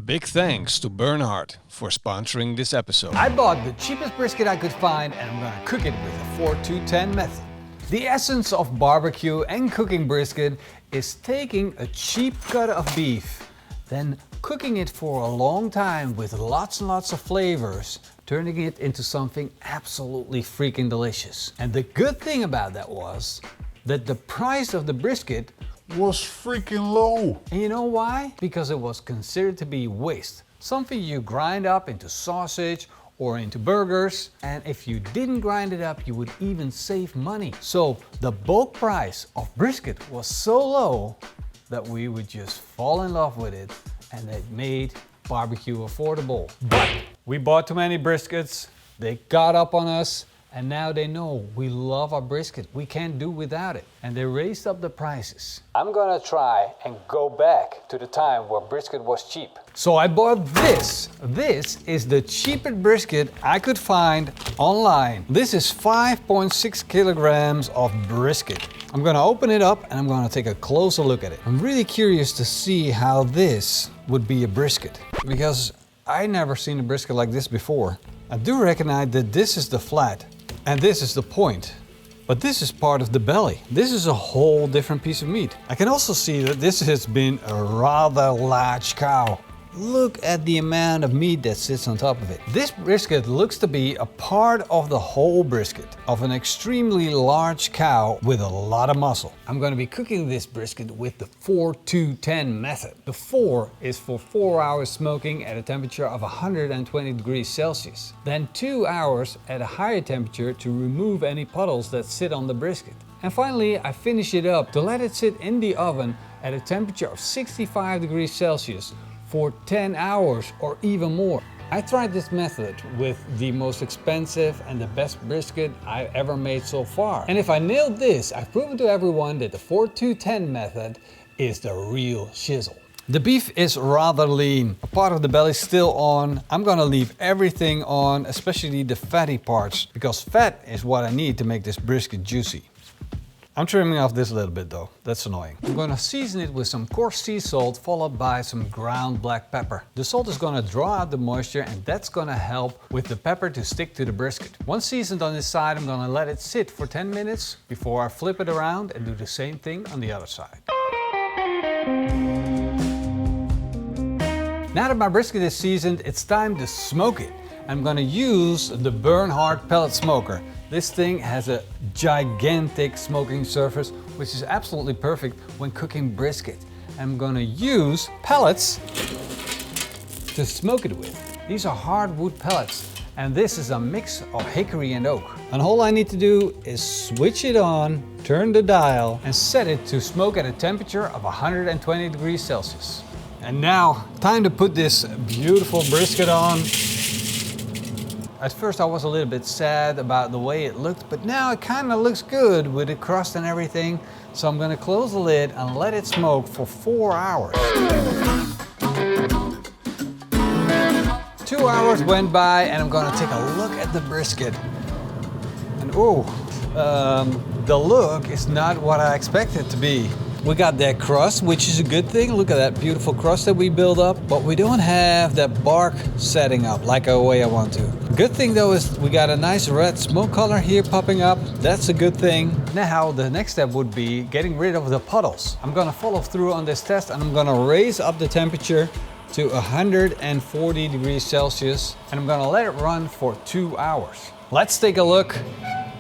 Big thanks to Bernhard for sponsoring this episode. I bought the cheapest brisket I could find and I'm gonna cook it with the 4-2-10 method. The essence of barbecue and cooking brisket is taking a cheap cut of beef, then cooking it for a long time with lots and lots of flavors, turning it into something absolutely freaking delicious. And the good thing about that was that the price of the brisket was freaking low. And you know why? Because it was considered to be waste. Something you grind up into sausage or into burgers, and if you didn't grind it up, you would even save money. So the bulk price of brisket was so low that we would just fall in love with it, and it made barbecue affordable. But we bought too many briskets, they got up on us, and now they know we love our brisket. We can't do without it. And they raised up the prices. I'm gonna try and go back to the time where brisket was cheap. So I bought this. This is the cheapest brisket I could find online. This is 5.6 kilograms of brisket. I'm gonna open it up and I'm gonna take a closer look at it. I'm really curious to see how this would be a brisket, because I never seen a brisket like this before. I do recognize that this is the flat and this is the point, but this is part of the belly. This is a whole different piece of meat. I can also see that this has been a rather large cow. Look at the amount of meat that sits on top of it. This brisket looks to be a part of the whole brisket of an extremely large cow with a lot of muscle. I'm going to be cooking this brisket with the 4-2-10 method. The 4 is for 4 hours smoking at a temperature of 120 degrees Celsius. Then 2 hours at a higher temperature to remove any puddles that sit on the brisket. And finally, I finish it up to let it sit in the oven at a temperature of 65 degrees Celsius for 10 hours or even more. I tried this method with the most expensive and the best brisket I've ever made so far. And if I nailed this, I've proven to everyone that the 4-2-10 method is the real shizzle. The beef is rather lean. A part of the belly is still on. I'm gonna leave everything on, especially the fatty parts, because fat is what I need to make this brisket juicy. I'm trimming off this a little bit though, that's annoying. I'm gonna season it with some coarse sea salt followed by some ground black pepper. The salt is gonna draw out the moisture and that's gonna help with the pepper to stick to the brisket. Once seasoned on this side, I'm gonna let it sit for 10 minutes before I flip it around and do the same thing on the other side. Now that my brisket is seasoned, it's time to smoke it. I'm gonna use the Bernhard pellet smoker. This thing has a gigantic smoking surface, which is absolutely perfect when cooking brisket. I'm gonna use pellets to smoke it with. These are hardwood pellets, and this is a mix of hickory and oak. And all I need to do is switch it on, turn the dial, and set it to smoke at a temperature of 120 degrees Celsius. And now, time to put this beautiful brisket on. At first I was a little bit sad about the way it looked, but now it kind of looks good with the crust and everything. So I'm gonna close the lid and let it smoke for 4 hours. 2 hours went by and I'm gonna take a look at the brisket. And the look is not what I expected it to be. We got that crust, which is a good thing. Look at that beautiful crust that we built up, but we don't have that bark setting up like the way I want to. Good thing though is we got a nice red smoke color here popping up. That's a good thing. Now the next step would be getting rid of the puddles. I'm gonna follow through on this test and I'm gonna raise up the temperature to 140 degrees Celsius and I'm gonna let it run for 2 hours. Let's take a look.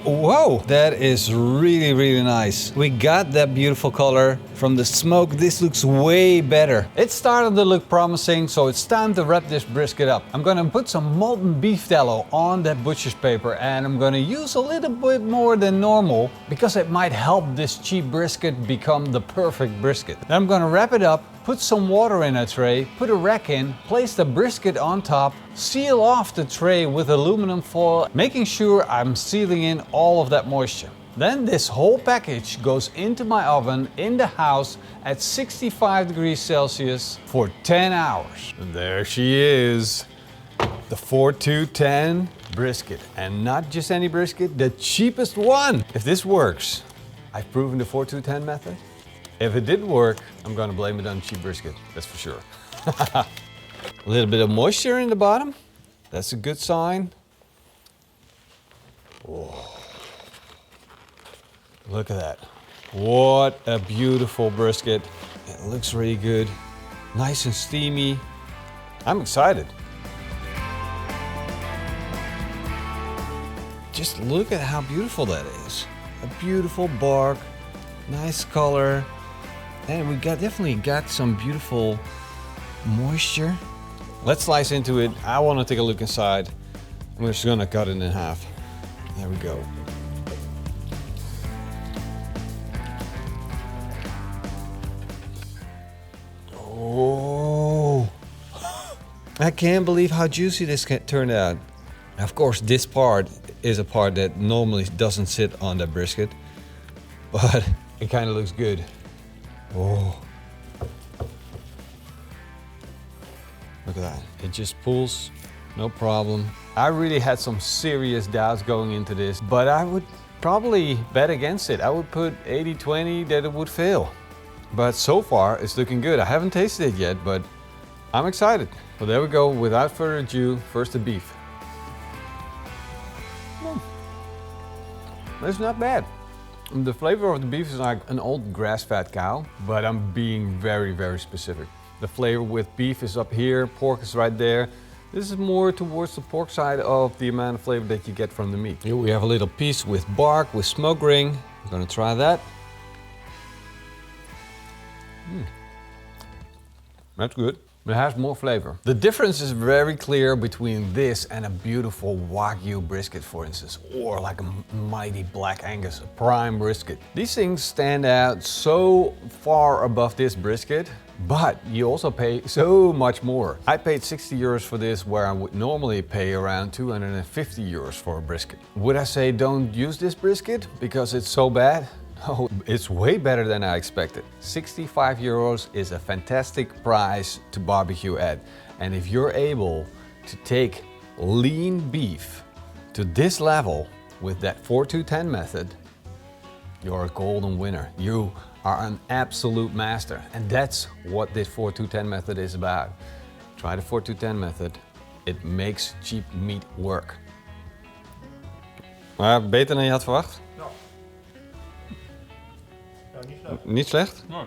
Whoa, that is really, really nice. We got that beautiful color from the smoke. This looks way better. It started to look promising, so it's time to wrap this brisket up. I'm gonna put some molten beef tallow on that butcher's paper and I'm gonna use a little bit more than normal because it might help this cheap brisket become the perfect brisket. Then I'm gonna wrap it up, put some water in a tray, put a rack in, place the brisket on top, seal off the tray with aluminum foil, making sure I'm sealing in all of that moisture. Then this whole package goes into my oven in the house at 65 degrees Celsius for 10 hours. There she is, the 4-2-10 brisket. And not just any brisket, the cheapest one. If this works, I've proven the 4-2-10 method. If it didn't work, I'm gonna blame it on cheap brisket, that's for sure. A little bit of moisture in the bottom. That's a good sign. Oh. Look at that. What a beautiful brisket. It looks really good. Nice and steamy. I'm excited. Just look at how beautiful that is. A beautiful bark, nice color, and we definitely got some beautiful moisture. Let's slice into it. I want to take a look inside. I'm just gonna cut it in half. There we go. Oh, I can't believe how juicy this turned out. Of course, this part is a part that normally doesn't sit on the brisket, but it kind of looks good. Oh, look at that. It just pulls, no problem. I really had some serious doubts going into this, but I would probably bet against it. I would put 80-20 that it would fail. But so far, it's looking good. I haven't tasted it yet, but I'm excited. Well, there we go. Without further ado, first the beef. It's not bad. The flavor of the beef is like an old grass-fed cow, but I'm being very, very specific. The flavor with beef is up here, pork is right there. This is more towards the pork side of the amount of flavor that you get from the meat. Here we have a little piece with bark, with smoke ring. I'm gonna try that. That's good. It has more flavor. The difference is very clear between this and a beautiful Wagyu brisket, for instance, or like a mighty Black Angus, a prime brisket. These things stand out so far above this brisket, but you also pay so much more. I paid 60 euros for this, where I would normally pay around 250 euros for a brisket. Would I say don't use this brisket because it's so bad? Oh, it's way better than I expected. 65 euros is a fantastic price to barbecue at. And if you're able to take lean beef to this level with that 4-2-10 method, you're a golden winner. You are an absolute master. And that's what this 4-2-10 method is about. Try the 4-2-10 method. It makes cheap meat work. Maar beter dan je had verwacht? Ja, niet slecht. Niet slecht? Nee.